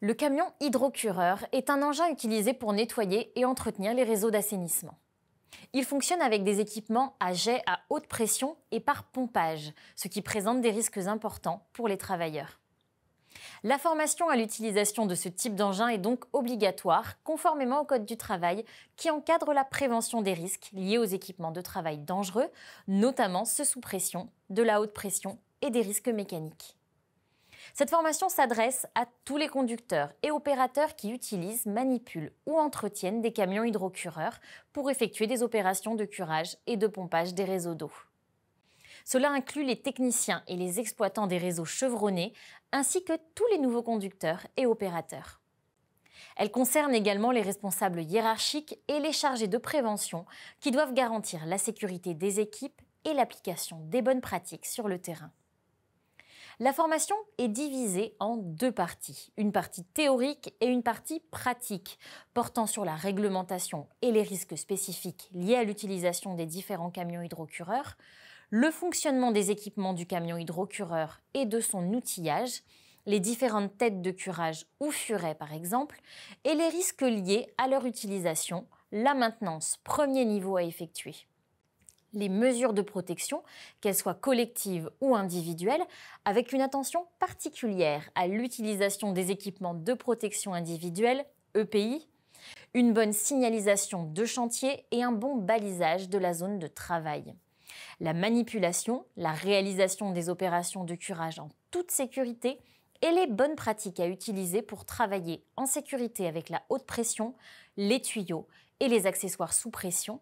Le camion hydrocureur est un engin utilisé pour nettoyer et entretenir les réseaux d'assainissement. Il fonctionne avec des équipements à jet à haute pression et par pompage, ce qui présente des risques importants pour les travailleurs. La formation à l'utilisation de ce type d'engin est donc obligatoire, conformément au Code du travail, qui encadre la prévention des risques liés aux équipements de travail dangereux, notamment ceux sous pression, de la haute pression et des risques mécaniques. Cette formation s'adresse à tous les conducteurs et opérateurs qui utilisent, manipulent ou entretiennent des camions hydrocureurs pour effectuer des opérations de curage et de pompage des réseaux d'eau. Cela inclut les techniciens et les exploitants des réseaux chevronnés, ainsi que tous les nouveaux conducteurs et opérateurs. Elle concerne également les responsables hiérarchiques et les chargés de prévention qui doivent garantir la sécurité des équipes et l'application des bonnes pratiques sur le terrain. La formation est divisée en deux parties, une partie théorique et une partie pratique, portant sur la réglementation et les risques spécifiques liés à l'utilisation des différents camions hydrocureurs, le fonctionnement des équipements du camion hydrocureur et de son outillage, les différentes têtes de curage ou furets par exemple, et les risques liés à leur utilisation, la maintenance premier niveau à effectuer. Les mesures de protection, qu'elles soient collectives ou individuelles, avec une attention particulière à l'utilisation des équipements de protection individuelle, EPI, une bonne signalisation de chantier et un bon balisage de la zone de travail. La manipulation, la réalisation des opérations de curage en toute sécurité et les bonnes pratiques à utiliser pour travailler en sécurité avec la haute pression, les tuyaux et les accessoires sous pression,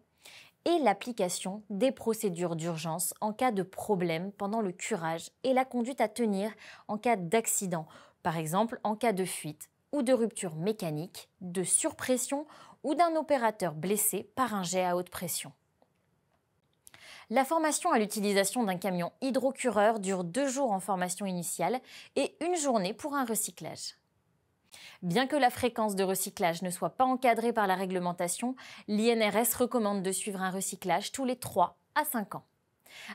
et l'application des procédures d'urgence en cas de problème pendant le curage et la conduite à tenir en cas d'accident, par exemple en cas de fuite ou de rupture mécanique, de surpression ou d'un opérateur blessé par un jet à haute pression. La formation à l'utilisation d'un camion hydrocureur dure 2 jours en formation initiale et 1 journée pour un recyclage. Bien que la fréquence de recyclage ne soit pas encadrée par la réglementation, l'INRS recommande de suivre un recyclage tous les 3 à 5 ans.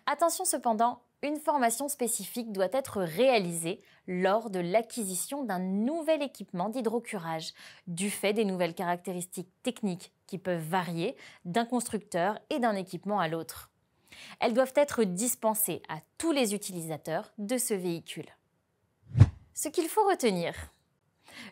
Attention cependant, une formation spécifique doit être réalisée lors de l'acquisition d'un nouvel équipement d'hydrocurage, du fait des nouvelles caractéristiques techniques qui peuvent varier d'un constructeur et d'un équipement à l'autre. Elles doivent être dispensées à tous les utilisateurs de ce véhicule. Ce qu'il faut retenir.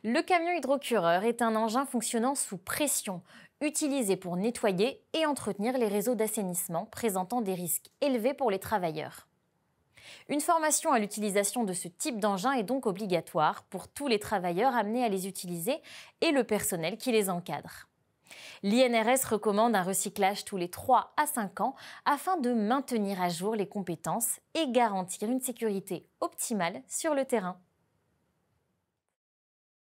Le camion hydrocureur est un engin fonctionnant sous pression, utilisé pour nettoyer et entretenir les réseaux d'assainissement présentant des risques élevés pour les travailleurs. Une formation à l'utilisation de ce type d'engin est donc obligatoire pour tous les travailleurs amenés à les utiliser et le personnel qui les encadre. L'INRS recommande un recyclage tous les 3 à 5 ans afin de maintenir à jour les compétences et garantir une sécurité optimale sur le terrain.